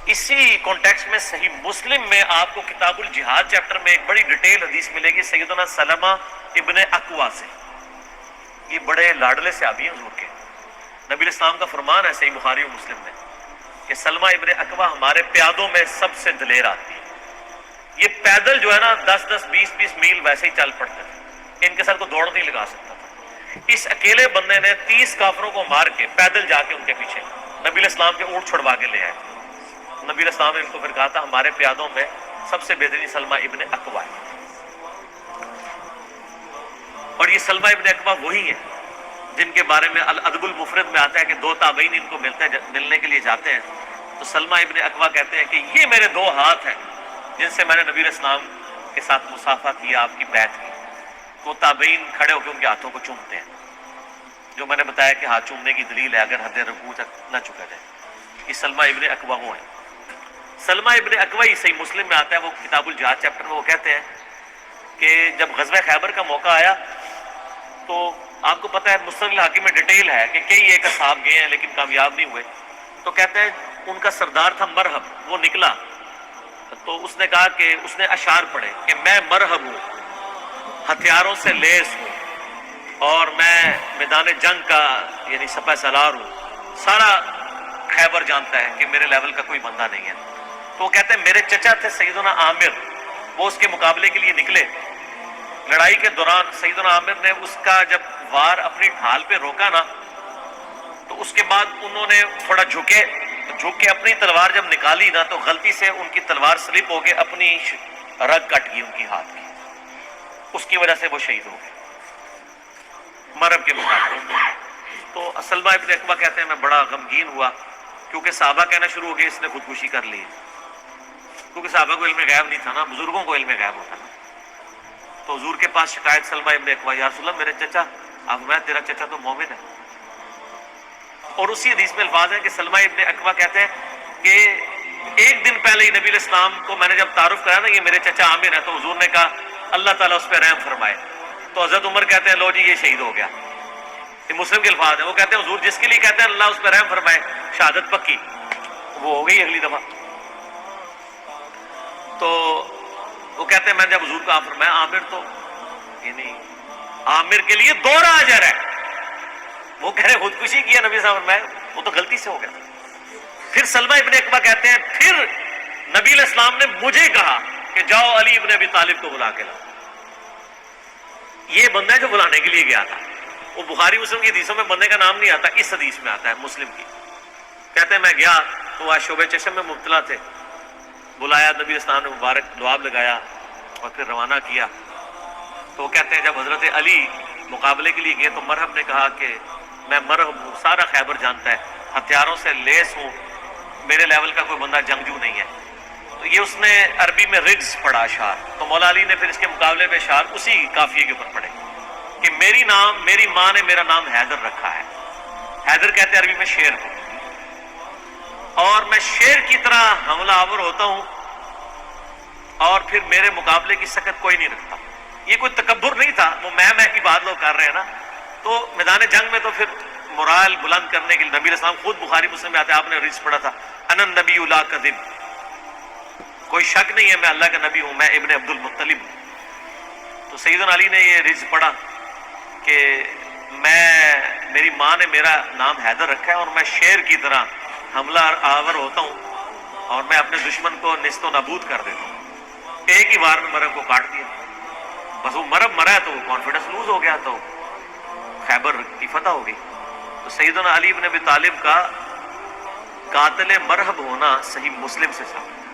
اسی کانٹیکسٹ میں صحیح مسلم میں آپ کو کتاب الجہاد چیپٹر میں ایک بڑی ڈیٹیل حدیث ملے گی سیدنا سلمہ ابن اکوا سے. یہ بڑے لاڈلے صحابی ہیں حضور کے. نبی اسلام کا فرمان ہے صحیح بخاری و مسلم میں کہ سلمہ ابن اکوا ہمارے پیادوں میں سب سے دلیر آدمی ہے. یہ پیدل جو ہے نا 10-10 20-20 میل ویسے ہی چل پڑتے تھے, ان کے سر کو دوڑ نہیں لگا سکتا تھا. اس اکیلے بندے نے 30 کافروں کو مار کے پیدل جا کے ان کے پیچھے نبی الاسلام کے اونٹ چھڑوا کے لے آئے. نبی الاسلام نے ان کو پھر کہا تھا ہمارے پیادوں میں سب سے بہترین سلمہ ابن اکوا ہے. اور یہ سلمہ ابن اکوا وہی ہے جن کے بارے میں الادب المفرد میں آتا ہے کہ 2 تابعین ان کو ملنے کے لیے جاتے ہیں تو سلمہ ابن اکوا کہتے ہیں کہ یہ میرے 2 ہاتھ ہیں جن سے میں نے نبی الاسلام کے ساتھ مصافحہ کیا, آپ کی بیعت کی. تو تابعین کھڑے ہو کے ان کے ہاتھوں کو چومتے ہیں, جو میں نے بتایا کہ ہاتھ چومنے کی دلیل ہے اگر حد رکوع تک نہ چکا جائے. یہ سلمہ ابن اکوا وہ ہیں. سلمہ ابن اکوا ہی صحیح مسلم میں آتا ہے, وہ کتاب الجہاد چیپٹر میں وہ کہتے ہیں کہ جب غزوہ خیبر کا موقع آیا تو آپ کو پتہ ہے مستدرک الحاکم میں ڈیٹیل ہے کہ کئی ایک اصحاب گئے ہیں لیکن کامیاب نہیں ہوئے. تو کہتے ہیں ان کا سردار تھا مرہب, وہ نکلا تو اس نے کہا کہ اس نے اشعار پڑھے کہ میں مرہب ہوں, ہتھیاروں سے لیس ہوں, اور میں میدان جنگ کا یعنی سپہ سالار ہوں. سارا خیبر جانتا ہے کہ میرے لیول کا کوئی بندہ نہیں ہے. تو وہ کہتے ہیں میرے چچا تھے سیدنا عامر, وہ اس کے مقابلے کے لیے نکلے. لڑائی کے دوران سیدنا عامر نے اس کا جب وار اپنی ڈھال پہ روکا نا تو اس کے بعد انہوں نے تھوڑا جھک کے اپنی تلوار جب نکالی نا تو غلطی سے ان کی تلوار سلپ ہو کے اپنی رگ کٹ گئی ان کی ہاتھ کی. اس کی وجہ سے وہ شہید ہو گئے مرب کے مقابلے. تو سلمہ ابن اکوا کہتے ہیں میں بڑا غمگین ہوا کیونکہ صحابہ کہنا شروع ہو گئے اس نے خودکشی کر لی, کیونکہ صحابہ کو علم غیب نہیں تھا نا, بزرگوں کو علم غیب ہوتا نا. تو حضور کے پاس شکایت سلمہ ابن اکوا, یا رسول اللہ میرے چچا, اب میں تیرا چچا تو مومن ہے. اور اسی حدیث میں الفاظ ہیں کہ سلمہ ابن اکوا کہتے ہیں کہ ایک دن پہلے ہی نبی الاسلام کو میں نے جب تعارف کرایا نا یہ میرے چچا عامر ہے, تو حضور نے کہا اللہ تعالیٰ اس پہ رحم فرمائے. تو حضرت عمر کہتے ہیں لو جی یہ شہید ہو گیا. یہ مسلم کے الفاظ ہیں. وہ کہتے ہیں حضور جس کے لیے کہتے ہیں اللہ اس پہ رحم فرمائے, شہادت پکی, وہ ہو گئی اگلی دفعہ. تو وہ کہتے ہیں میں جب حضور کو آپ فرمایا عامر تو یعنی عامر کے لیے 2 اجر ہے. وہ کہہ رہے خودکشی کیا نبی صاحب فرمایا وہ تو غلطی سے ہو گیا. پھر سلمہ ابن اکوا کہتے ہیں پھر نبی علیہ السلام نے مجھے کہا کہ جاؤ علی ابن ابی طالب کو بلا کے لاؤ. یہ بندہ ہے جو بلانے کے لیے گیا تھا. وہ بخاری مسلم کی حدیثوں میں بندے کا نام نہیں آتا, اس حدیث میں آتا ہے مسلم کی. کہتے ہیں میں گیا تو وہ شعبہ چشم میں مبتلا تھے, بلایا نبی اسلام نے مبارک دعاب لگایا اور پھر روانہ کیا. تو وہ کہتے ہیں جب حضرت علی مقابلے کے لیے گئے تو مرہب نے کہا کہ میں مرہب ہوں, سارا خیبر جانتا ہے, ہتھیاروں سے لیس ہوں, میرے لیول کا کوئی بندہ جنگجو نہیں ہے. تو یہ اس نے عربی میں رجز پڑھا اشعار. تو مولا علی نے پھر اس کے مقابلے میں اشعار اسی قافیے کے اوپر پڑھے کہ میری ماں نے میرا نام حیدر رکھا ہے. حیدر کہتے ہیں عربی میں شیر کو, اور میں شیر کی طرح حملہ آور ہوتا ہوں اور پھر میرے مقابلے کی سکت کوئی نہیں رکھتا. یہ کوئی تکبر نہیں تھا, وہ میں کی بات لوگ کر رہے ہیں نا. تو میدان جنگ میں تو پھر مورال بلند کرنے کے لیے نبی علیہ السلام خود بخاری مسلم میں آتے ہیں, آپ نے رجز پڑھا تھا انا النبی لا کذب, کوئی شک نہیں ہے میں اللہ کا نبی ہوں, میں ابن عبد المطلب ہوں. تو سیدنا علی نے یہ رجز پڑھا کہ میری ماں نے میرا نام حیدر رکھا ہے اور میں شیر کی طرح حملہ آور ہوتا ہوں اور میں اپنے دشمن کو نیست و نابود کر دیتا ہوں. ایک ہی وار میں مرب کو کاٹ دیا. بس وہ مرب مرا ہے تو وہ کانفیڈنس لوز ہو گیا, تو خیبر کی فتح ہو گئی. تو سیدنا علی بن ابی طالب کا قاتل مرہب ہونا صحیح مسلم سے ثابت.